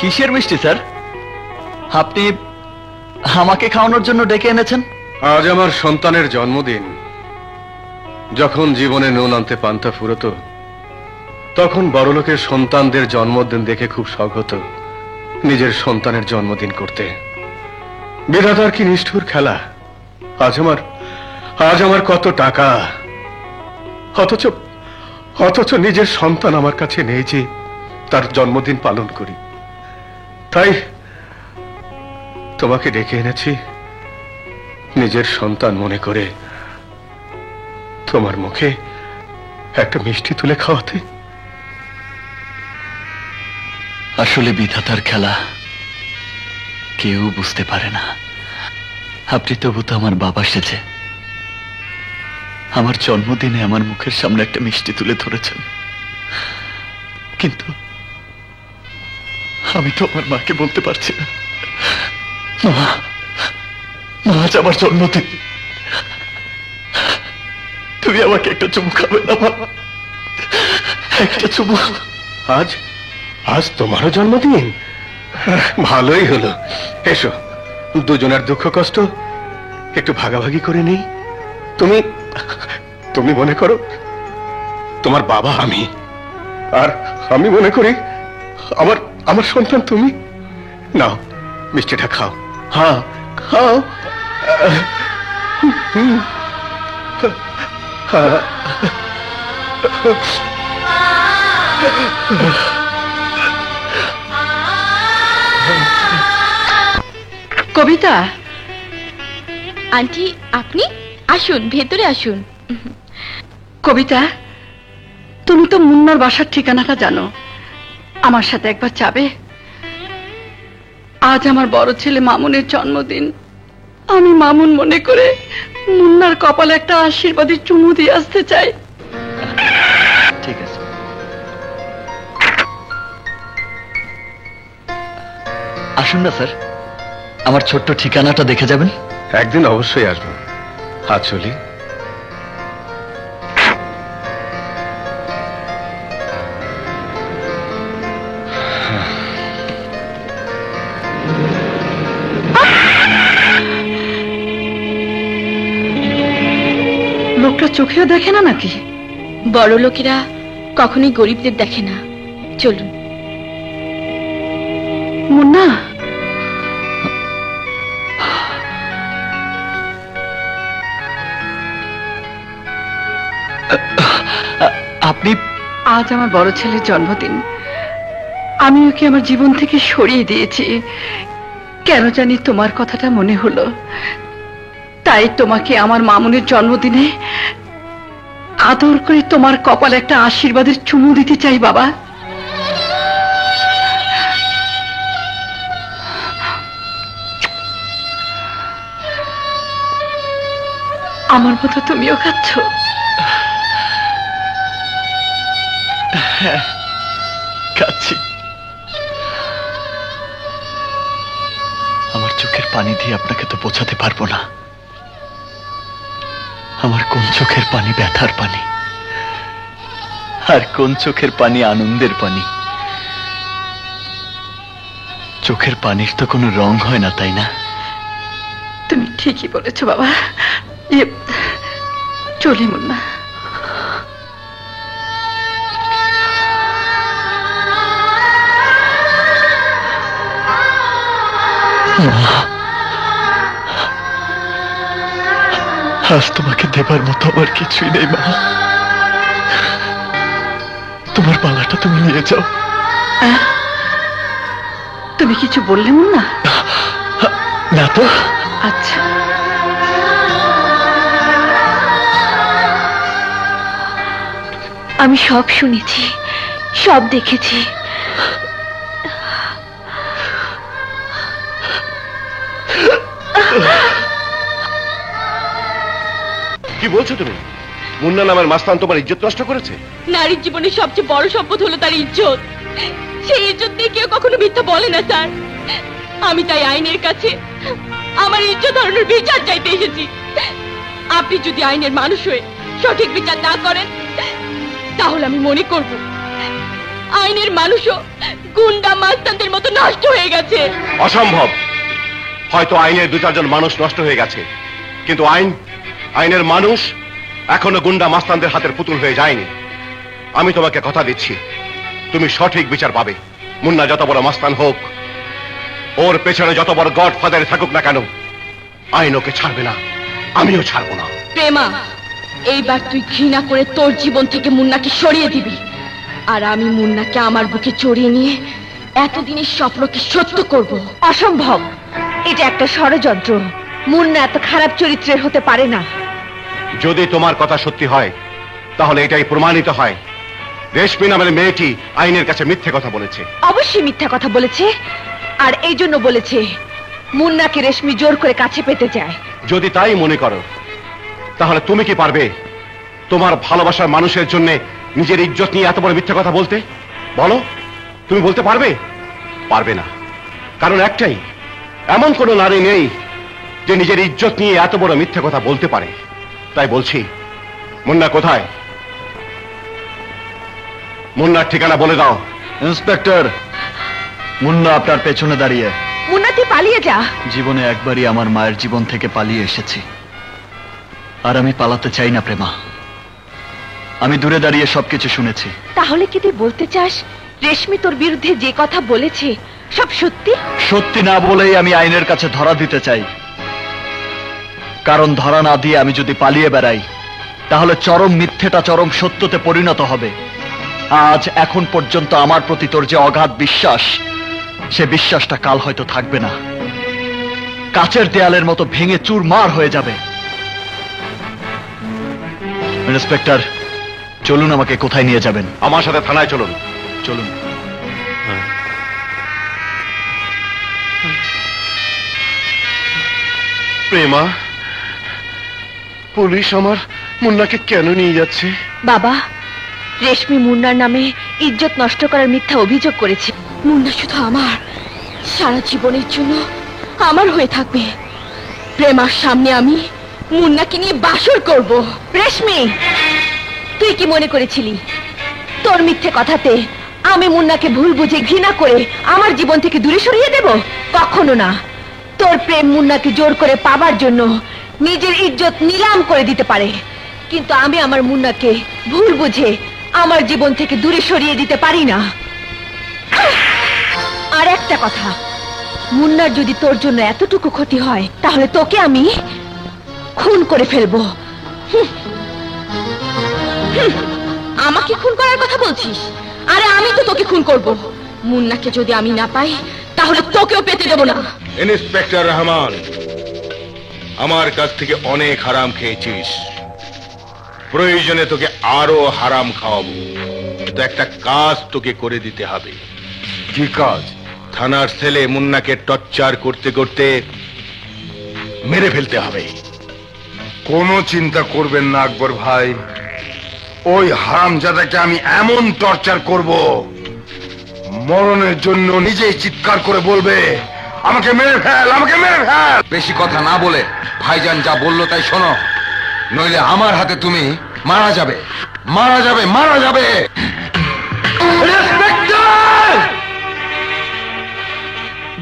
কিসের মিষ্টি স্যার? আপনি আমাকে খাওয়ানোর জন্য ডেকে এনেছেন? আজ আমার সন্তানের জন্মদিন। যখন জীবনে নুন আনতে পান্তা ফুরতো, তখন বড়লোকের সন্তানদের জন্মদিন দেখে খুব শখ হতো নিজের সন্তানের জন্মদিন করতে। বিধাতার কি নিষ্ঠুর খেলা! আজ আমার কত টাকা, অথচ নিজের সন্তান আমার কাছে নেই যে তার জন্মদিন পালন করি। তাই তোমাকে ডেকে এনেছি নিজের সন্তান মনে করে তোমার মুখে একটা মিষ্টি তুলে খাওয়াতে। আসলে বিধাতার খেলা কেউ বুঝতে পারে না। আপনি তবু তো আমার বাবা সেজে আমার জন্মদিনে আমার মুখের সামনে একটা মিষ্টি তুলে ধরেছেন, কিন্তু আমি তো আমার মাকে বলতে পারছি না, মা, আজ আমার জন্মদিন, তুমি আমাকে একটা চুমু খাবে না মা? একটা চুমু। আজ তোমারও জন্মদিন? ভালোই হলো। এসো, দুজনের দুঃখ কষ্ট একটু ভাগাভাগি করে নেই। তুমি মনে করো তোমার বাবা আমি, আর আমি মনে করি আমার সন্তান তুমি। নাও, মিষ্টিটা খাও। হ্যাঁ, খাও। কবিতা, আন্টি আপনি আসুন, ভেতরে আসুন। কবিতা, তুমি তো মুন্নার বাসার ঠিকানাটা জানো, আমার সাথে একবার যাবে? আজ আমার বড় ছেলে মামুনের জন্মদিন। আমি মামুন মনে করে মুন্নার কপালে একটা আশীর্বাদী চুমু দিয়ে আসতে চাই। ঠিক আছে। আসুন না স্যার, আমার ছোট্ট ঠিকানাটা দেখে যাবেন। একদিন অবশ্যই আসবো। আজ চলি। লোকটা চোখেও দেখে না নাকি? বড় লোকেরা কখনোই গরিবদের দেখে না। চলুন। মুন্না, আপনি? আজ আমার বড় ছেলের জন্মদিন। আমি ওকে আমার জীবন থেকে সরিয়ে দিয়েছি। কেন জানি তোমার কথাটা মনে হলো, তাই তোমাকে আমার মামুনের জন্মদিনে আদর করে তোমার কপালে একটা আশীর্বাদের চুমু দিতে চাই বাবা। আমার মতো তুমিও খাচ্ছ? হ্যাঁ, খাচ্ছি। আমার চোখের পানি দিয়ে আপনাকে তো বোঝাতে পারবো না আমার কোন চোখের পানি ব্যথার পানি, আর কোন চোখের পানি আনন্দের পানি। চোখের পানির তো কোনো রং হয় না, তাই না? তুমি ঠিকই বলেছো বাবা। চলি মুন্না। আজ তোমাকে দেবার মতো আমার কিছুই নেই মা। তোমার পালাটা তুমি নিয়ে যাও। তুমি কিছু বললে মুন্না? না তো। আচ্ছা, আমি সব শুনেছি, সব দেখেছি। কি বলছো তুমি? মুন্না নামের মাস্তান তোমার ইজ্জত নষ্ট করেছে? নারীর জীবনের সবচেয়ে বড় সম্পদ হলো তার ইজ্জত। সেই ইজ্জত দিয়ে কেউ কখনো মিথ্যা বলে না স্যার। আমি তাই আইনের কাছে আমার ইজ্জত হারানোর বিচার চাইতে এসেছি। আপনি যদি আইনের মানুষ হয়ে সঠিক বিচার না করেন, তাহলে আমি মনে করব আইনের মানুষও গুন্ডা মাস্তানদের মতো নষ্ট হয়ে গেছে। অসম্ভব। হয়তো আইনের 2-4 জন মানুষ নষ্ট হয়ে গেছে, কিন্তু আইনের মানুষ এখনো গুন্ডা মাস্তানদের হাতের পুতুল হয়ে যায়নি। আমি তোমাকে কথা দিচ্ছি, তুমি সঠিক বিচার পাবে। মুন্না যত বড় মাস্তান হোক, ওর পেছনে যত বড় গডফাদার থাকুক না কেন, আইন ওকে ছাড়বে না, আমিও ছাড়বো না। প্রেমা, এইবার তুই ঘৃণা করে তোর জীবন থেকে মুন্নাকে সরিয়ে দিবি, আর আমি মুন্নাকে আমার বুকে জড়িয়ে নিয়ে এতদিনের স্বপ্নকে সত্য করব। অসম্ভব, এটা একটা ষড়যন্ত্র। মুন্না এত খারাপ চরিত্রের হতে পারে না। যদি তোমার কথা সত্যি হয়, তাহলে এটাই প্রমাণিত হয় রেশমি নামের মেয়েটি আইনের কাছে মিথ্যে কথা বলেছে। অবশ্যই মিথ্যা কথা বলেছে, আর এই জন্য বলেছে মুন্নাকে রেশমি জোর করে কাছে পেতে চায়। যদি তাই মনে করো, তাহলে তুমি কি পারবে তোমার ভালোবাসার মানুষের জন্য নিজের ইজ্জত নিয়ে এত বড় মিথ্যে কথা বলতে? বলো, তুমি বলতে পারবে? পারবে না। কারণ একটাই, এমন কোনো নারী নেই যে নিজের ইজ্জত নিয়ে এত বড় মিথ্যে কথা বলতে পারে। তাই বলছি, মুন্না কোথায়? মুন্নার ঠিকানা বলে দাও। ইন্সপেক্টর, মুন্না আপনার পেছনে দাঁড়িয়ে। মুন্না, তুই পালিয়ে যা। জীবনে একবারই আমার মায়ের জীবন থেকে পালিয়ে এসেছি, আর আমি পালাতে চাই না প্রেমা। আমি দূরে দাঁড়িয়ে সবকিছু শুনেছি। তাহলে কি তুই বলতে চাস রেশমি তোর বিরুদ্ধে যে কথা বলেছে সব সত্যি? সত্যি না বলেই আমি আইনের কাছে ধরা দিতে চাই, কারণ ধরা না দিয়ে আমি যদি পালিয়ে বেড়াই, তাহলে চরম মিথ্যেটা চরম সত্যতে পরিণত হবে। আজ এখন পর্যন্ত আমার প্রতি তোর যে অগাধ বিশ্বাস, সে বিশ্বাসটা কাল হয়তো থাকবে না, কাচের দেয়ালের মতো ভেঙে চুরমার হয়ে যাবে। ইন্সপেক্টর, চলুন, আমাকে কোথায় নিয়ে যাবেন? আমার সাথে থানায় চলুন। চলুন। প্রেমা, পুলিশ আমার মুন্নাকে কেন নিয়ে যাচ্ছে? বাবা, রেশমি মুন্নার নামে ইজ্জত নষ্ট করার মিথ্যা অভিযোগ করেছে। মুন্না শুধু আমার, সারা জীবনের জন্য আমার হয়ে থাকবে। প্রেমার সামনে আমি মুন্নাকে নিয়ে বাসর করব। রেশমি, তুই কি মনে করেছিলি তোর মিথ্যে কথাতে আমি মুন্নাকে ভুল বুঝে ঘৃণা করে আমার জীবন থেকে দূরে সরিয়ে দেব? কখনো না। তোর প্রেম মুন্নাকে জোর করে পাবার জন্য নিজের ইজ্জত নিলাম করে দিতে পারে, কিন্তু আমি আমার মুন্নাকে ভুল বুঝে আমার জীবন থেকে দূরে সরিয়ে দিতে পারি না। আর একটা কথা, মুন্নার যদি তোর জন্য এতটুকু ক্ষতি হয়, তাহলে তোকে আমি খুন করে ফেলবো। আমাকে খুন করার কথা বলছিস? আরে আমি তো তোকে খুন করব। মুন্নাকে যদি আমি না পাই, তাহলে তোকেও পেতে দেব না। ইন্সপেক্টর রহমান, আমার কাছ থেকে অনেক হারাম খেয়েছিস, প্রয়োজনে তোকে আরো হারাম খাওয়াবো। তো একটা কাজ তোকে করে দিতে হবে। কি কাজ? থানার ছেলে মুন্নাকে টর্চার করতে করতে মেরে ফেলতে হবে। কোনো চিন্তা করবেন না আকবর ভাই, ওই হারামজাদাকে আমি এমন টর্চার করব, মরণের জন্য নিজেই চিৎকার করে বলবে, আমাকে মেরে ফেল, আমাকে মেরে ফেল। বেশি কথা না বলে ভাইজান যা বললো তাই শোনো, নইলে আমার হাতে তুমি মারা যাবে, মারা যাবে, মারা যাবে।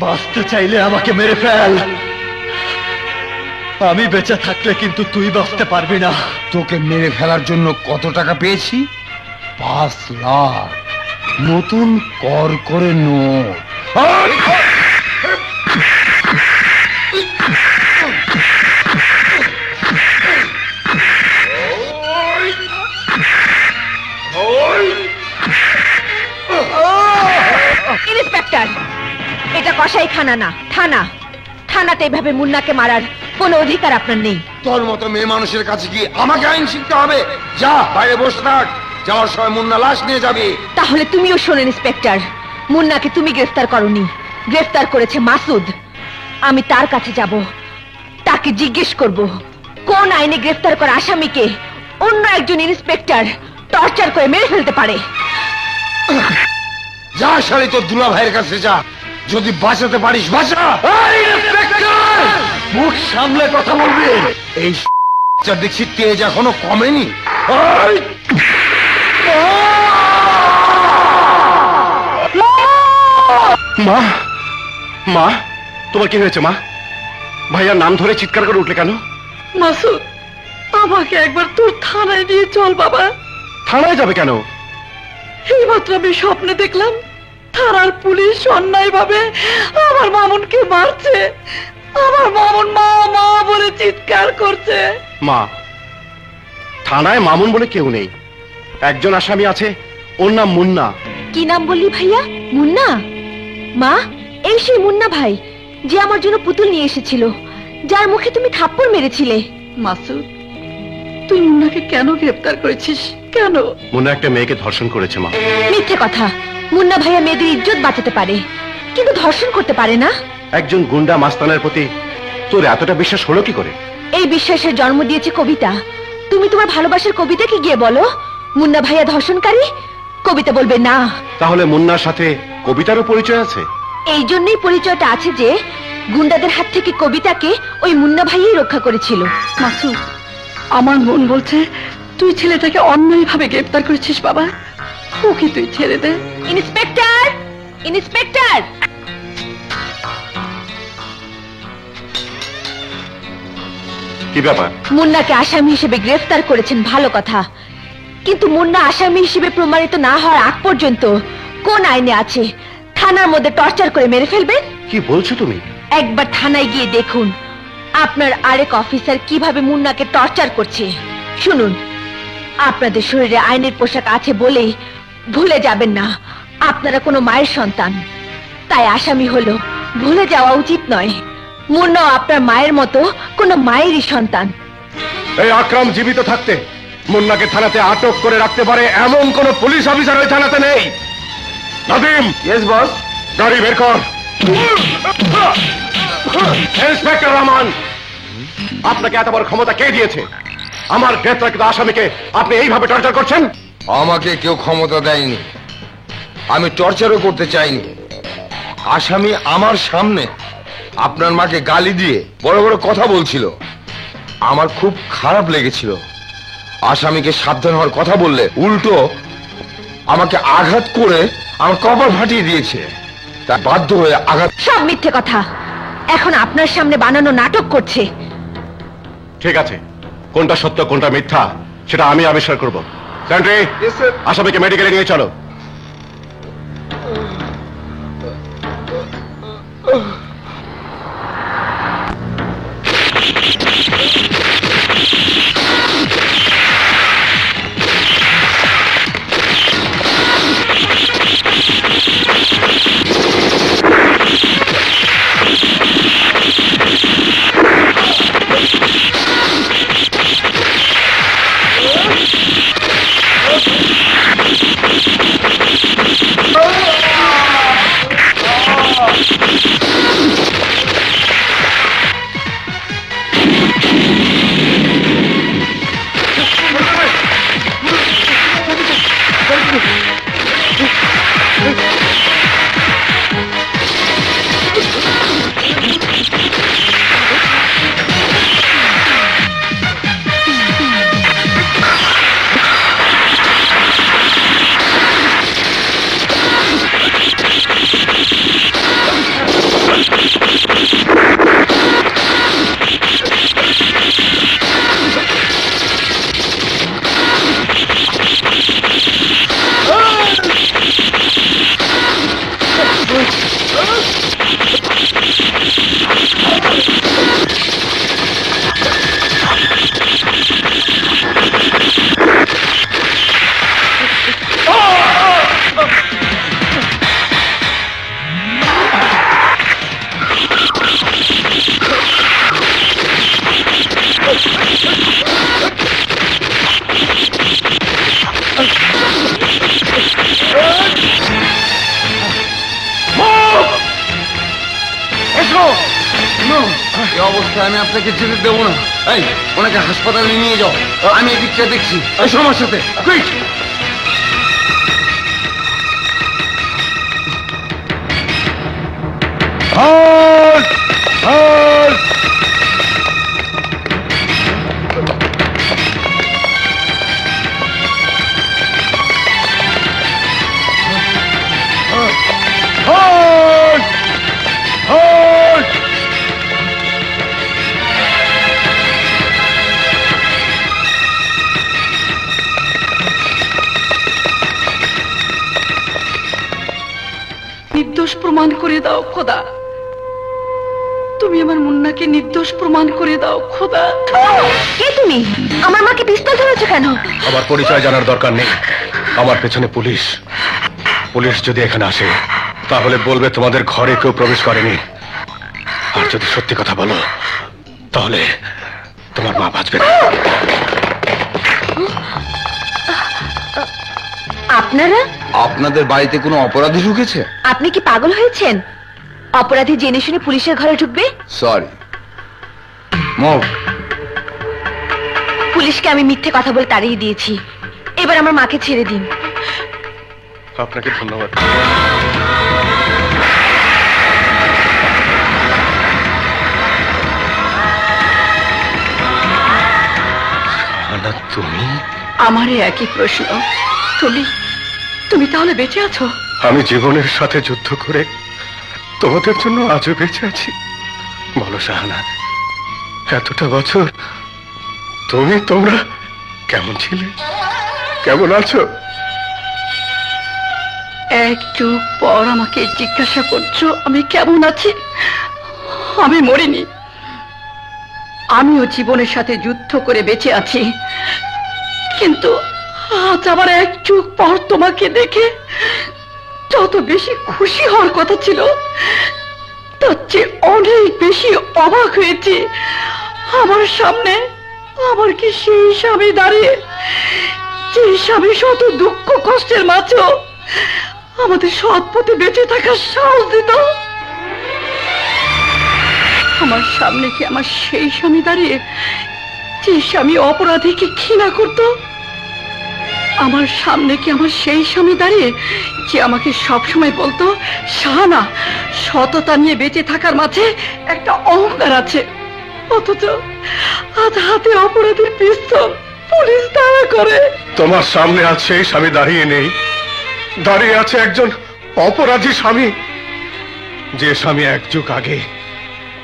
বাঁচতে চাইলে আমাকে মেরে ফেল, আমি বেঁচে থাকলে কিন্তু তুই বাঁচতে পারবি না। তোকে মেরে ফেলার জন্য কত টাকা পেয়েছি? 5 লাখ নতুন কর করে নোট। ইন্সপেক্টর, এটা কসাইখানা না, থানা। থানাতে এভাবে মুন্নাকে মারার কোনো অধিকার আপনার নেই। তোর মতো মেয়ে মানুষের কাছে কি আমাকে আইন শিখতে হবে? যা বাইরে বসে থাক, যাওয়ার সময় মুন্না লাশ নিয়ে যাবি। তাহলে তুমিও শোনেন ইন্সপেক্টর, মুন্নাকে তুমি গ্রেফতার করনি, গ্রেফতার করেছে মাসুদ। আমি তার কাছে যাব, তাকে জিজ্ঞেস করব কোন আইনে গ্রেফতার করা আসামিকে অন্য একজন ইন্সপেক্টর টর্চার করে মেরে ফেলতে পারে। যা শালি তোর দুলা ভাইয়ের কাছে যা, যদি বাঁচাতে পারিস বাঁচা। মুখ সামলে কথা বলবি। এই দেখছি তেজ এখনো কমেনি। মা, মা, তোমার কি হয়েছে মা? ভাইয়ার নাম ধরে চিৎকার করে উঠলে কেন? মাসুদ, আমাকে একবার তোর থানায় নিয়ে চল বাবা। থানায় যাবে কেন? এইমাত্র আমি স্বপ্নে দেখলাম থানার পুলিশ অন্যায় ভাবে আমার মামুনকে মারছে। আমার মামুন মা মা বলে চিৎকার করছে। মা, থানায় মামুন বলে কেউ নেই। একজন আসামি আছে, ওর নাম মুন্না। কি নাম বললি ভাইয়া? মুন্না? মা, এই সেই মুন্না ভাই যে আমার জন্য পুতুল নিয়ে এসেছিল, যার মুখে তুমি থাপ্পড় মেরেছিলে। মাসুদ, তুই মুন্নাকে কেন গ্রেফতার করেছিস? কেন? মুন্না একটা মেয়েকে ধর্ষণ করেছে মা। মিথ্যে কথা। মুন্না ভাইয়া মেয়েদের ইজ্জত বাঁচাতে পারে, কিন্তু ধর্ষণ করতে পারে না। একজন গুন্ডা মাস্তানের প্রতি তোর এতটা বিশ্বাস হলো কি করে? এই বিশ্বাসের জন্ম দিয়েছে কবিতা। তুমি তোমার ভালোবাসার কবিতাকে গিয়ে বলো মুন্না ভাইয়া ধর্ষণকারী। কবিতা বলবে না। তাহলে মুন্নার সাথে কবিতারও পরিচয় আছে? এই জন্যই পরিচয়টা আছে যে গুন্ডাদের হাত থেকে কবিতাকে ওই মুন্না ভাইয়াই রক্ষা করেছিল। মাসুদ, আমার মন বলছে তুই ছেলেটাকে অন্যায়ভাবে গ্রেফতার করেছিস বাবা। ওকে তুই ছেড়ে দে। Inspector, inspector! কি ব্যাপার? মুন্নাকে আসামি হিসেবে গ্রেফতার করেছেন, ভালো কথা, কিন্তু মুন্না আসামি হিসেবে প্রমাণিত না হওয়ার আগ পর্যন্ত কোন আইনে আছে থানার মধ্যে টর্চার করে মেরে ফেলবেন? কি বলছো তুমি? একবার থানায় গিয়ে দেখুন আপনার আরেক অফিসার কিভাবে মুন্নাকে টর্চার করছে। শুনুন, আপনাদের শরীরে আইনের পোশাক আছে বলেই ভুলে যাবেন না আপনারা কোনো মায়ের সন্তান। তাই আসামি হলো ভুলে যাওয়া উচিত নয়। মুন্নাও আপনার মায়ের মতো কোনো মায়েরই সন্তান। এই আকরাম জীবিত থাকতে মুন্নাকে থানাতে আটক করে রাখতে পারে এমন কোন পুলিশ অফিসার ওই থানাতে নেই। নাদিম! Yes boss. গাড়ি বের কর। ইন্সপেক্টর রহমান, আপনাকে এত বড় ক্ষমতা কে দিয়েছে? আমার গ্রেপ্তারকৃত আসামিকে আপনি এইভাবে টর্চার করছেন? আমাকে কেউ ক্ষমতা দেয়নি, আমি টর্চারও করতে চাইনি। আসামি আমার সামনে আপনার মাকে গালি দিয়ে বড় বড় কথা বলছিল, আমার খুব খারাপ লেগেছিল। আসামিকে সাবধান হওয়ার কথা বললে উল্টো আমাকে আঘাত করে আমার কপাল ফাটিয়ে দিয়েছে। তাই বাধ্য হয়ে আঘাত। সব মিথ্যে কথা, এখন আপনার সামনে বানানো নাটক করছে। ঠিক আছে, কোনটা সত্য কোনটা মিথ্যা সেটা আমি আবিষ্কার করব। সেন্ট্রি, আসামিকে মেডিকেলে নিয়ে চলো। এই অবস্থায় আমি আপনাকে যেতে দেবো না। এই, ওনাকে হাসপাতালে নিয়ে যাও, আমি এদিকটা দেখছি। এই সমস্যাতে কুইক। Oh! নির্দোষ প্রমাণ করে দাও খোদা। তুমি আমার মুন্নাকে নির্দোষ প্রমাণ করে দাও খোদা। কে তুমি? আমার মাকে পিস্তল ধরেছো কেন? আমার পরিচয় জানার দরকার নেই। আমার পেছনে পুলিশ। পুলিশ যদি এখানে আসে তাহলে বলবে তোমাদের ঘরে কেউ প্রবেশ করেনি। আর যদি সত্যি কথা বলো তাহলে তোমার মা বাঁচবে না। আপনারা? আপনাদের বাড়িতে কোনো অপরাধী ঢুকেছে? আপনি কি পাগল হয়েছেন? অপরাধী জেনে শুনে পুলিশের ঘরে ঢুকবে? Sorry move. পুলিশকে আমি মিথ্যে কথা বলে তাড়িয়ে দিয়েছি। এবার আমার মাকে ছেড়ে দিন। আপনাকে ধন্যবাদ। তুমি? আমারই একই প্রশ্ন। তুমি তাহলে বেঁচে আছো? আমি জীবনের সাথে যুদ্ধ করে তোমাদের জন্য আজও বেঁচে আছি। বলো শাহানা, এতটা বছর তোমরা কেমন ছিলে, কেমন আছো? এক যুগ পর আমাকে জিজ্ঞাসা করছো আমি কেমন আছি? আমি মরিনি। আমিও জীবনের সাথে যুদ্ধ করে বেঁচে আছি। কিন্তু আজ আবার এক যুগ পর তোমাকে দেখে যত বেশি খুশি হওয়ার কথা ছিল তার চেয়ে অনেক বেশি অবাক হয়েছি। আমার সামনে আমার কি সেই স্বামী দাঁড়িয়ে, যে স্বামী শত দুঃখ কষ্টের মাঝেও আমাদের সৎ পথে বেঁচে থাকার সাহস দিত। আমার সামনে কি আমার সেই স্বামী দাঁড়িয়ে, যে স্বামী অপরাধীকে ঘৃণা করত? আমার সামনে কি আমার সেই স্বামী দাঁড়িয়ে, যে আমাকে সবসময় বলতো, শাহানা, সততা নিয়ে বেঁচে থাকার মাঝে একটা অহংকার আছে, অথচ আজ হাতে অপরাধীর পিস্তল, পুলিশ তাড়া করে। তোমার সামনে আজ সেই স্বামী দাঁড়িয়ে নেই, দাঁড়িয়ে আছে একজন অপরাধী স্বামী। যে স্বামী এক যুগ আগে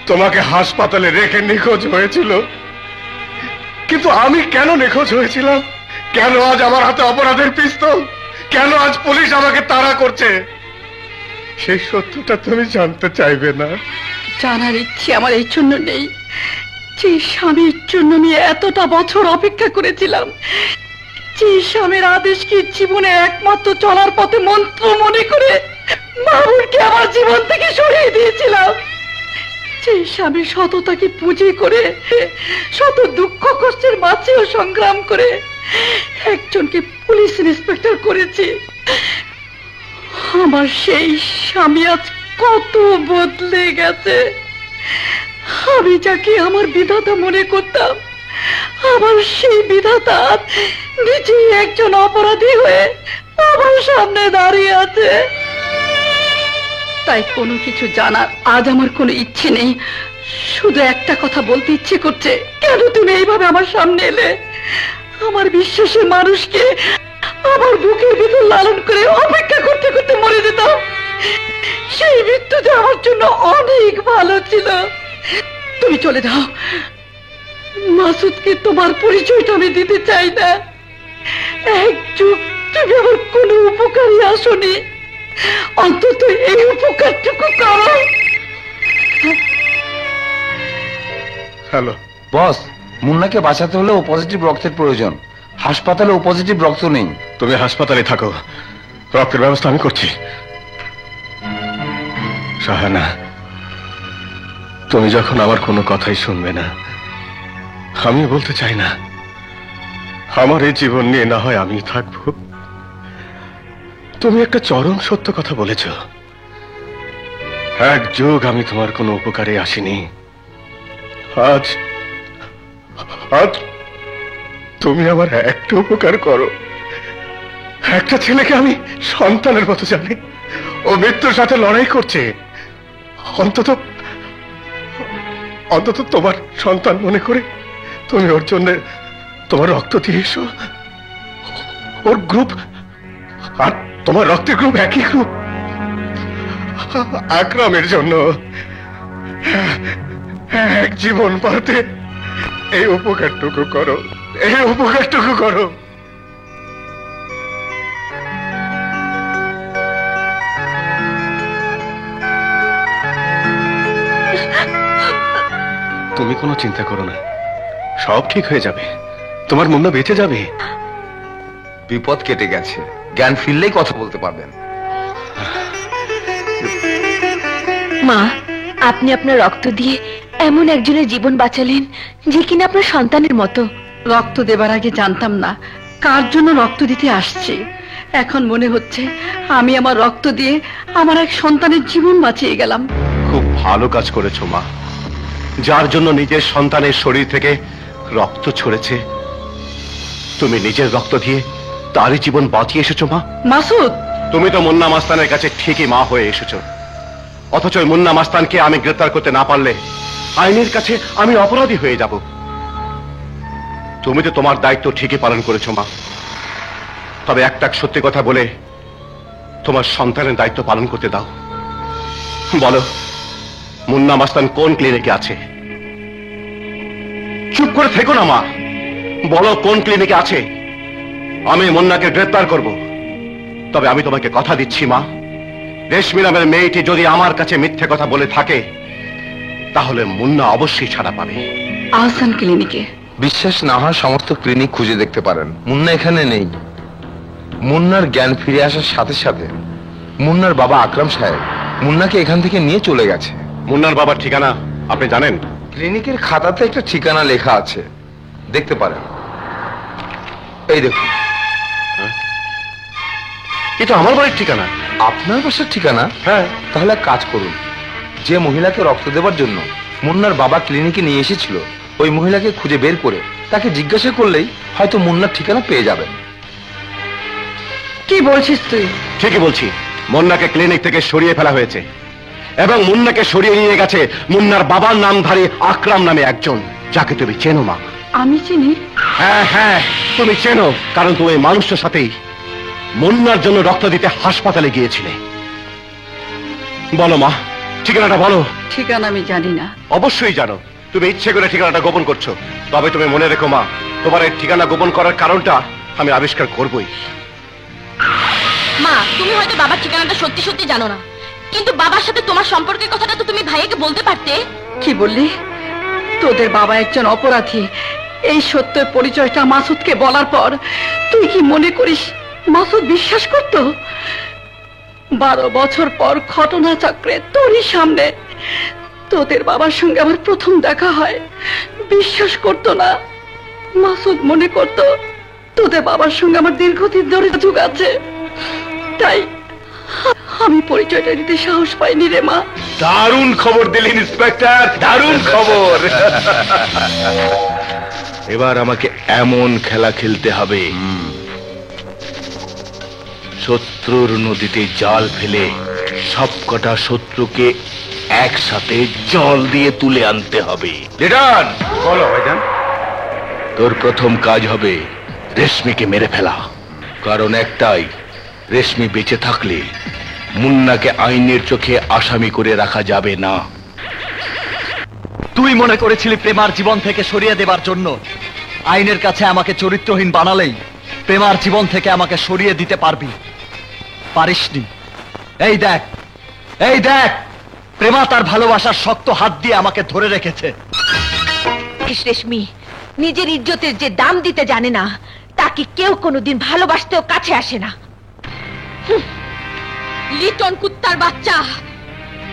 তোমাকে হাসপাতালে রেখে নিখোঁজ হয়েছিল। কিন্তু আমি কেন নিখোঁজ হয়েছিলাম? কেন আজ আমার হাতে অপরাধের পিস্তল? কেন আজ পুলিশ আমাকে তাড়া করছে? সেই সত্যটা তুমি জানতে চাইবে না? জানার ইচ্ছে আমার এই জন্য নেই, যে স্বামীর জন্য আমি এতটা বছর অপেক্ষা করেছিলাম, যে স্বামীর আদেশকে জীবনে একমাত্র চলার পথে মন্ত্র মনে করে মামুনকে আমার জীবন থেকে সরিয়ে দিয়েছিলাম, যে স্বামী সততাকে পুঁজি করে শত দুঃখ কষ্টের মাঝেও সংগ্রাম করে একজনকে পুলিশ ইন্সপেক্টর করেছি। আমার সেই স্বামী আজ কত বদলে গেছে। আমি যাকে আমার বিধাতা মনে করতাম, আমার সেই বিধাতা নিজেই একজন অপরাধী হয়ে আমার সামনে দাঁড়িয়ে আছে। তাই কোনো কিছু জানার আজ আমার কোনো ইচ্ছে নেই। শুধু একটা কথা বলতে ইচ্ছে করছে, কেন তুমি এইভাবে আমার সামনে এলে? আমার বিশ্বাসের মানুষকে আমার বুকের ভিতর লালন করে অপেক্ষা করতে করতে মরে যেতাম। সেই মৃত্যু যে আমার জন্য অনেক ভালো ছিল। তুমি চলে যাও। মাসুদকে তোমার পরিচয়টা আমি দিতে চাই না। এক যুগ তুমি আমার কোনো উপকারই আসনি, অন্তত এই উপকারটুকু করো। হ্যালো বস, মুন্নাকে বাঁচাতে হলে ও পজিটিভ রক্তের প্রয়োজন। হাসপাতালে ও পজিটিভ রক্ত নেই। তুমি হাসপাতালে থাকো, রক্তের ব্যবস্থা আমি করছি। শাহানা, তুমি যখন আমার কোনো কথাই শুনবে না, আমি বলতে চাই না, আমার এই জীবন নিয়ে না হয় আমি থাকবো। তুমি একটা চরম সত্য কথা বলেছ। এক যুগ আমি তোমার কোনো উপকারে আসিনি। আজ আজ তুমি আমার একটা উপকার করো। একটা ছেলেকে আমি সন্তানের মতো জানি, ও মৃত্যুর সাথে লড়াই করছে। অন্তত অন্তত তোমার সন্তান মনে করে তুমি ওর জন্য তোমার রক্ত দিয়ে এসো। ওর গ্রুপ আর তোমার রক্তের গ্রুপ একই গ্রুপ। আকরামের জন্য এক জীবন পাতে এই উপকারটুকু করো, এই উপকারটুকু করো। তুমি কোনো চিন্তা করো না, সব ঠিক হয়ে যাবে, তোমার মুন্না বেঁচে যাবে। বিপদ কেটে গেছে, জ্ঞান ফিরলেই কথা বলতে পারবেন। মা, আপনি আপনার রক্ত দিয়ে এমন একজনের জীবন বাঁচালেন যে কিনা আপনার সন্তানের মতো। রক্ত দেবার আগে জানতাম না কার জন্য রক্ত দিতে আসছি। এখন মনে হচ্ছে আমি আমার রক্ত দিয়ে আমার এক সন্তানের জীবন বাঁচিয়ে গেলাম। খুব ভালো কাজ করেছো মা, যার জন্য নিজের সন্তানের শরীর থেকে রক্ত ছড়েছে তুমি নিজের রক্ত দিয়ে তারই জীবন বাঁচিয়ে এসেছো মা। মাসুদ, তুমি তো মুন্না মাস্তানের কাছে ঠিকই মা হয়ে এসেছো, অথচ ওই মুন্না মাস্তানকে আমি গ্রেফতার করতে না পারলে আইনের কাছে আমি অপরাধী হয়ে যাব। তুমি তো তোমার দায়িত্ব ঠিকই পালন করেছো মা, তবে একটা সত্যি কথা বলে তোমার সন্তানের দায়িত্ব পালন করতে দাও। বলো, মুন্না মাস্তান কোন ক্লিনিকে আছে? চুপ করে থেকো না মা, বলো কোন ক্লিনিকে আছে। আমি মুন্নাকে গ্রেফতার করব, তবে আমি তোমাকে কথা দিচ্ছি মা, রেশমি নামের মেয়েটি যদি আমার কাছে মিথ্যে কথা বলে থাকে তাহলে মুন্না অবশ্যই ছাড়া পাবে। আহসান ক্লিনিকে। বিশ্বাস না হয় সমস্ত ক্লিনিক খুঁজে দেখতে পারেন, মুন্না এখানে নেই। মুন্নার জ্ঞান ফিরে আসার সাথে সাথে মুন্নার বাবা আকরাম সাহেব মুন্নাকে এখান থেকে নিয়ে চলে গেছে। মুন্নার বাবার ঠিকানা আপনি জানেন? ক্লিনিকের খাতাতে একটা ঠিকানা লেখা আছে, দেখতে পারেন। এই দেখুন, এটা আমার বাড়ির ঠিকানা। আপনার বাসার ঠিকানা? হ্যাঁ। তাহলে এক কাজ করুন, যে মহিলাকে রক্ত দেবার জন্য মুন্নার বাবা ক্লিনিকে নিয়ে এসেছিল ওই মহিলাকে খুঁজে বের করে তাকে জিজ্ঞাসা করলেই হয়তো মুন্নার ঠিকানা পেয়ে যাবেন। কি বলছিস তুই? ঠিকই বলছি, মুন্নাকে ক্লিনিক থেকে সরিয়ে ফেলা হয়েছে এবং মুন্নাকে সরিয়ে নিয়ে গেছে মুন্নার বাবার নামধারী আকরাম নামে একজন, যাকে তুমি চেনো মা। আমি চিনি? হ্যাঁ হ্যাঁ, তুমি চেনো, কারণ তুমি এই মানুষটার সাথেই মুন্নার জন্য রক্ত দিতে হাসপাতালে গিয়েছিলে। বলো মা, ঠিকানাটা বলো। ঠিকানা আমি জানি না। অবশ্যই জানো, তুমি ইচ্ছে করে ঠিকানাটা গোপন করছো। তবে তুমি মনে রেখো মা, তোমার এই ঠিকানা গোপন করার কারণটা আমি আবিষ্কার করবই। মা, তুমি হয়তো বাবার ঠিকানাটা সত্যি সত্যি জানো না, কিন্তু বাবার সাথে তোমার সম্পর্কের কথাটা তো তুমি ভাইয়াকে বলতে পারতে। কি বললি? তোদের বাবা একজন অপরাধী, এই সত্যের পরিচয়টা মাসুদকে বলার পর তুই কি মনে করিস মাসুদ বিশ্বাস করত? 12 বছর পর ঘটনা চক্রে তোরই সামনে তোদের বাবার সঙ্গে আমার প্রথম দেখা হয়, বিশ্বাস করতো না। মাসুদ মনে করত তোদের বাবার সঙ্গে আমার দীর্ঘদিন ধরে যোগ আছে, তাই আমি পরিচয়টা দিতে সাহস পাইনি রে মা। দারুণ খবর দিলেন ইন্সপেক্টর, দারুণ খবর। এবার আমাকে এমন খেলা খেলতে হবে, শত্রুর নদীতে জাল ফেলে সবকটা শত্রুকে একসাথে জল দিয়ে তুলে আনতে হবে। লিটন, বলো ভাইজান। তোর প্রথম কাজ হবে রেশমিকে মেরে ফেলা, কারণ একটাই, রেশমি বেঁচে থাকলে মুন্নাকে আইনের চোখে আসামি করে রাখা যাবে না। তুই মনে করেছিলি প্রেমার জীবন থেকে সরিয়ে দেবার জন্য আইনের কাছে আমাকে চরিত্রহীন বানালেই প্রেমার জীবন থেকে আমাকে সরিয়ে দিতে পারবি, পারিসনি। এই দেখ, এই দেখ, প্রেমা তার ভালোবাসার শক্ত হাত দিয়ে আমাকে ধরে রেখেছে। রেশমি নিজের ইজ্জতের যে দাম দিতে জানে না, তাকে কেউ কোনোদিন ভালোবাসতেও কাছে আসে না। লিটন কুত্তার বাচ্চা,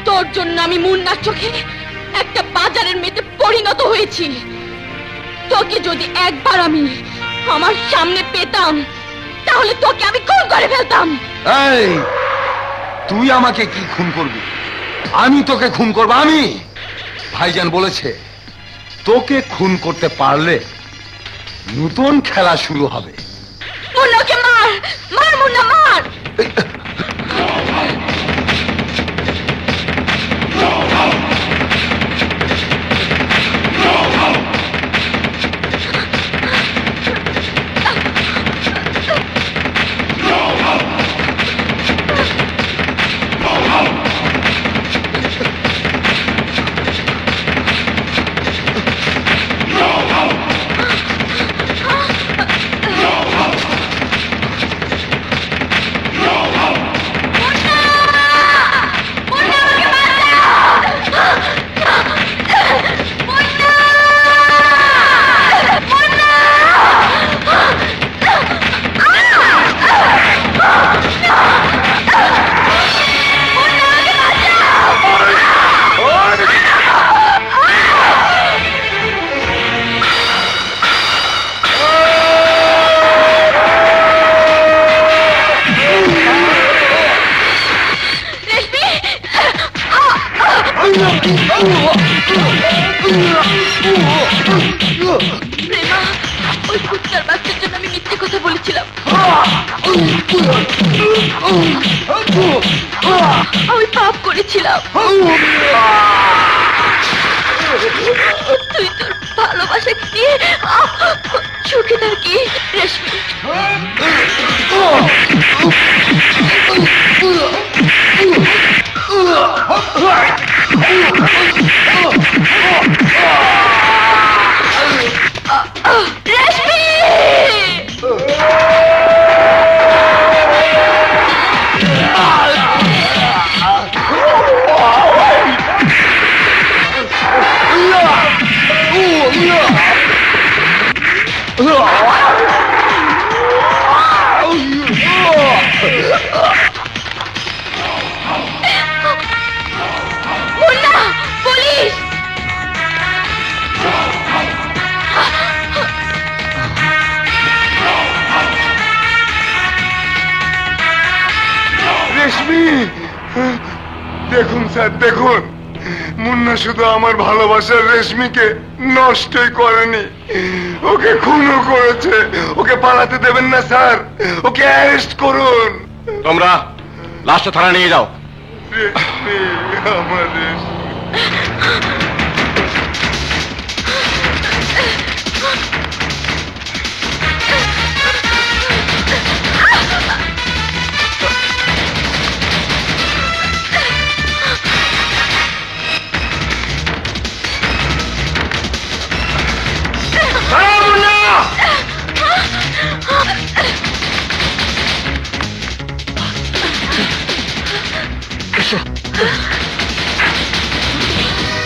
তোর জন্য আমি মুন্নার চোখে একটা বাজারের মেয়েতে পরিণত হয়েছি। তোকে যদি একবার আমি আমার সামনে পেতাম তাহলে তোকে আমি খুন করে ফেলতাম। এই, তুই আমাকে কি খুন করবি? আমি তোকে খুন করব? আমি? ভাইজান বলেছে তোকে খুন করতে পারলে নতুন খেলা শুরু হবে। মুন্নাকে মার, মার মুন্না, মার। প্রেমা, ওই কুত্তার বাচ্চার জন্য আমি মিথ্যে কথা বলেছিলাম। আমি পাপ করেছিলাম। তুই তোর ভালোবাসাকে নিয়ে সুখে থাকি রেশমি। মুন্না, পুলিশ! রেশমি, দেখুন স্যার, দেখুন, মুন্না শুধু আমার ভালোবাসার রেশমিকে নষ্টই করেনি, ওকে খুনও করেছে। ওকে পালাতে দেবেন না স্যার, ওকে অ্যারেস্ট করুন। তোমরা লাশটা থানা নিয়ে যাও। রেশমি, আমার রেশমি।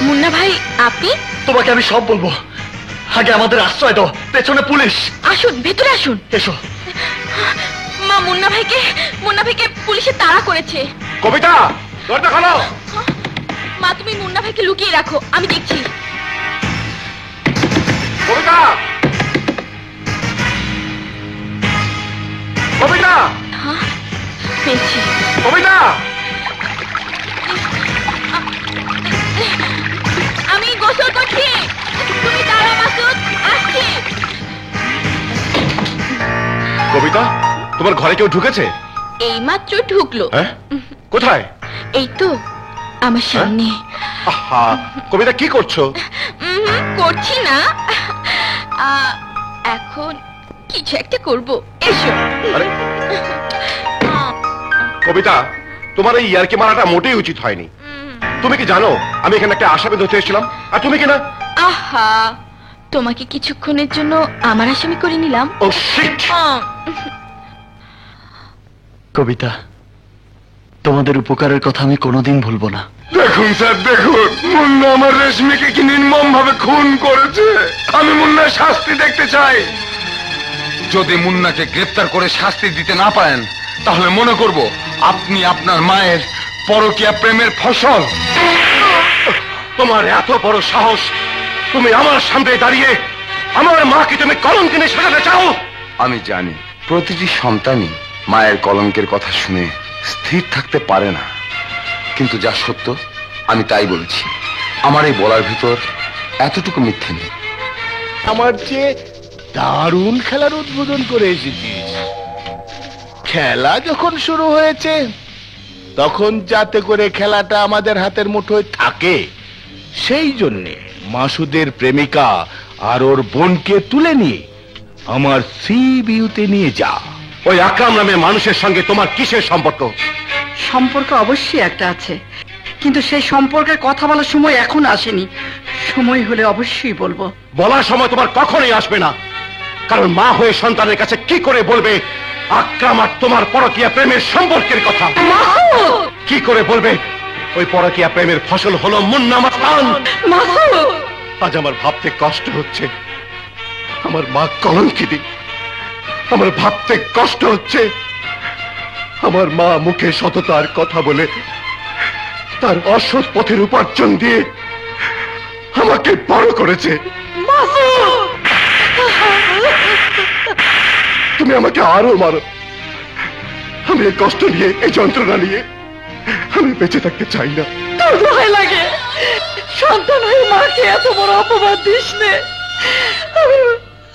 মুন্না ভাই, আপনি? তোমাকে আমি সব বলবো, আগে আমাদের আশ্রয় দাও, পেছনে পুলিশ। আসুন, ভেতরে আসুন। এসো। মা, মুন্না ভাইকে পুলিশে তাড়া করেছে। কবিতা, দরজা খোলো। মা, তুমি মুন্না ভাইকে লুকিয়ে রাখো, আমি দেখছি। কবিতা, কবিতা, হ্যাঁ, পেয়েছি। কবিতা, আমি গোসল করছি, তুমি দাঁড়া মাসুদ, আসছি। কবিতা, তোমার ঘরে কেউ ঢুকেছে? এইমাত্র ঢুকলো। হ্যাঁ, কোথায়? এই তো আমার সামনে। আহা, কবিতা কি করছো? করছি না, এখন কিছু একটা করব। এসো। আরে, কবিতা, তোমার এই ইয়ারকি মারাটা মোটেই উচিত হয়নি। তুমি কি জানো আমি এখানে একটা আসামি ধরতে এসেছিলাম, আর তুমি কি না? আহা, তোমাকে কিছুক্ষণের জন্য আমার আসামি করে নিলাম। ও শিট! কবিতা, তোমাদের উপকারের কথা আমি কোনোদিন ভুলবো না। দেখুন স্যার, দেখুন, মুন্না আমার রেশমিকে কি নির্মম ভাবে খুন করেছে। আমি মুন্নার শাস্তি দেখতে চাই। যদি মুন্নাকে গ্রেফতার করে শাস্তি দিতে না পারেন, তাহলে মনে করব আপনি আপনার মায়ের পরকীয়া প্রেমের ফসল। তোমার এত বড় সাহস, তুমি আমার সামনে দাঁড়িয়ে আমার মাকে তুমি কলঙ্কিনী সাজাতে চাও? আমি জানি প্রতিটি সন্তানই মায়ের কলঙ্কের কথা শুনে স্থির থাকতে পারে না, কিন্তু যা সত্য আমি তাই বলেছি। আমার এই বলার ভিতর এতটুকু মিথ্যে নেই। আমার চেয়ে দারুণ খেলার উদ্বোধন করে এসেছিস। খেলা যখন শুরু হয়েছে তখন যাতে করে খেলাটা আমাদের হাতের মুঠোয় থাকে, সেই জন্যে মাসুদের প্রেমিকা আর ওর বোনকে তুলে নিয়ে আমার সি বিউতে নিয়ে যা। ওই আকরাম নামের মানুষের সঙ্গে তোমার কিসের সম্পর্ক? সম্পর্ক অবশ্যই একটা আছে, কিন্তু সেই সম্পর্কের কথা বলার সময় এখন আসেনি। সময় হলে অবশ্যই বলবো। বলার সময় তোমার কখনোই আসবে না, কারণ মা হয়ে সন্তানের কাছে কি করে বলবে আকরাম আর তোমার পরকীয়া প্রেমের সম্পর্কের কথা? কি করে বলবে ওই পরকীয়া প্রেমের ফসল হলো মুন্না মাস্তান? আজ আমার ভাবতে কষ্ট হচ্ছে আমার মা কলঙ্কিনী। আমার ভাবতে কষ্ট হচ্ছে আমার মা মুখে সততার কথা বলে তার অসৎ পথের উপার্জন দিয়ে আমাকে বড় করেছে। তুমি আমাকে আরো মারো, আমি এই কষ্ট নিয়ে, এই যন্ত্রণা নিয়ে আমি বেঁচে থাকতে চাই না। তোর ভয় লাগে, সন্তান হয়ে মাকে এত বড় অপবাদ দিস নে। আমি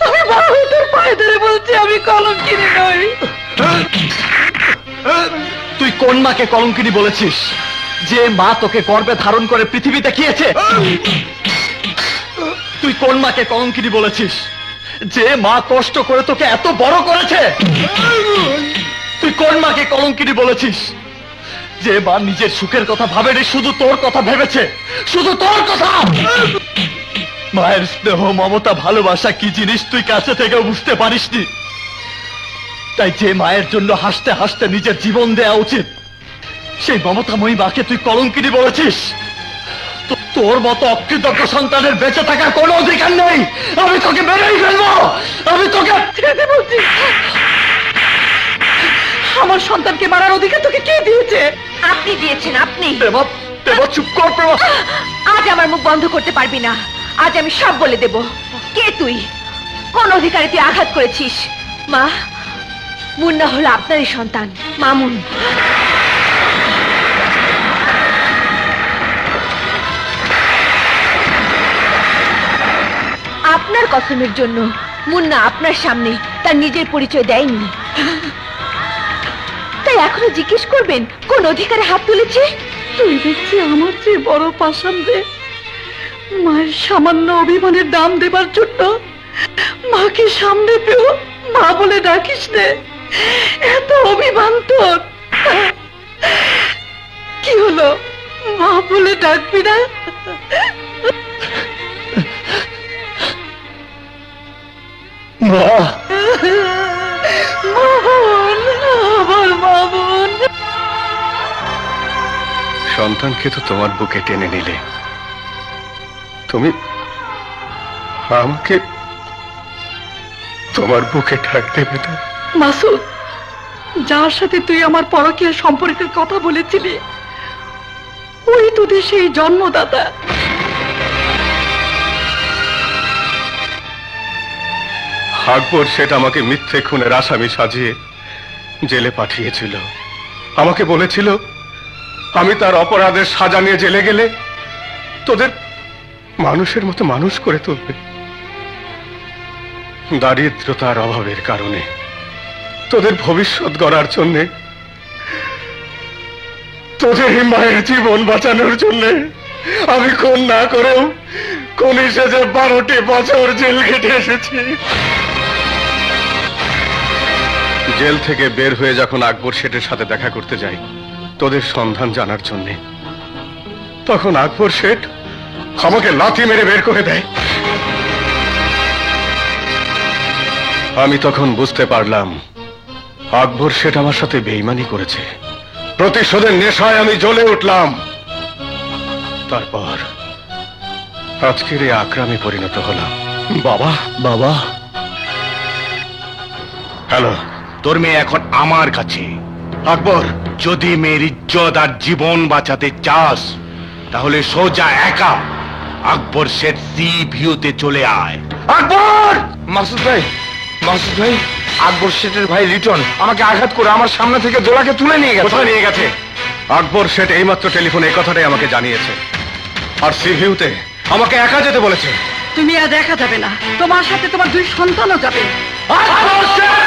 আমি মা হয়ে তোর পায়ে ধরে বলছি আমি কলঙ্কিনী নই। তুই কোন মাকে কলঙ্কিনী বলেছিস? যে মা তোকে গর্ভে ধারণ করে পৃথিবী দেখিয়েছে। তুই কোন মাকে কলঙ্কিনী বলেছিস? যে মা কষ্ট করে তোকে এত বড় করেছে। তুই কোন মাকে কলঙ্কিনী বলেছিস? যে মা নিজের সুখের কথা ভাবেনি, শুধু তোর কথা ভেবেছে, শুধু তোর কথা। মায়ের স্নেহ, মমতা, ভালোবাসা কি জিনিস তুই কাছে থেকেও বুঝতে পারিসনি। তাই যে মায়ের জন্য হাসতে হাসতে নিজের জীবন দেওয়া উচিত, সেই মমতাময়ী মাকে তুই কলঙ্কিনী বলেছিস। তোর মতো অকৃতজ্ঞ সন্তানের বেঁচে থাকার কোনো অধিকার নেই। আমি তোকে মেরেই ফেলবো। আমি তোকে ছেড়ে বলছি, আমার সন্তানকে মারার অধিকার তোকে কে দিয়েছে? আপনি দিয়েছেন, আপনি। দেবা, চুপ কর প্রেমা। আজ আমার মুখ বন্ধ করতে পারবি না। আজ আমি সব বলে দেব। কে তুই? কোন অধিকারে তুই আঘাত করেছিস? মা, মুন্না হলো আপনারই সন্তান, মামুন। আপনার কসমের জন্য মুন্না আপনার সামনে তার নিজের পরিচয় দেয়নি। তাই এখনো জিজ্ঞেস করবেন কোন অধিকারে হাত তুলেছে? তুই দেখছি আমার চেয়ে বড় পাষাণ রে। মায়ের সামান্য অভিমানের দাম দেবার জন্য মাকে সামনে পেও মা বলে ডাকিস নে। এত অভিমান তোর। কি হলো, মা বলে ডাকবি না? মা, মামুন, আমার মামুন। সন্তানকে তো তোমার বুকে টেনে নিলে, তুমি আমাকে তোমার বুকে ঠাক দেবে না? মাসুদ, যার সাথে তুই আমার পরকীয়া সম্পর্কের কথা বলেছিলি, ওই তোদের সেই জন্মদাতা। আকবর সেটা আমাকে মিথ্যে খুনের আসামি সাজিয়ে জেলে পাঠিয়েছিল। আমাকে বলেছিল আমি তার অপরাধের সাজা নিয়ে জেলে গেলে তোদের মানুষের মতো মানুষ করে তুলবে। দারিদ্রতার অভাবের কারণে তোদের ভবিষ্যৎ গড়ার জন্য, তোদের এই মায়ের জীবন বাঁচানোর জন্য আমি খুন না করেও খুনি সেজে 12টি বছর জেল কেটে এসেছি। জেল থেকে বের হয়ে যখন আকবর শেঠের সাথে দেখা করতে যাই তোদের সন্ধান জানার জন্য, তখন আকবর শেঠ আমাকে লাথি মেরে বের করে দেয়। আমি তখন বুঝতে পারলাম আকবর শেঠ আমার সাথে বেঈমানি করেছে। প্রতিশোধের নেশায় আমি জ্বলে উঠলাম। তারপর আজকের এই আকরামে পরিণত হলাম। বাবা, বাবা। হ্যালো, তোর মেয়ে এখন আমার কাছে। আকবর, যদি মেয়ের ইজ্জত আর জীবন বাঁচাতে চাস তাহলে সোজা একা আকবর শেঠ সি ভিউতে চলে আয়। আকবর! মাসুদ ভাই, মাসুদ ভাই, আকবর শেঠের ভাই রিটন আমাকে আঘাত করে আমার সামনে থেকে জোলাকে তুলে নিয়ে গেছে। কোথায় নিয়ে গেছে? আকবর শেঠ এইমাত্র টেলিফোনে এই কথাটাই আমাকে জানিয়েছে। আর সি ভিউতে আমাকে একা যেতে বলেছে। তুমি আজ একা যাবে না, তোমার সাথে তোমার 2 সন্তানও যাবে। আকবর শেঠ!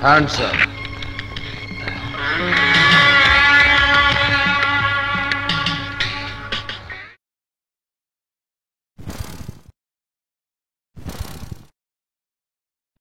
Hands up.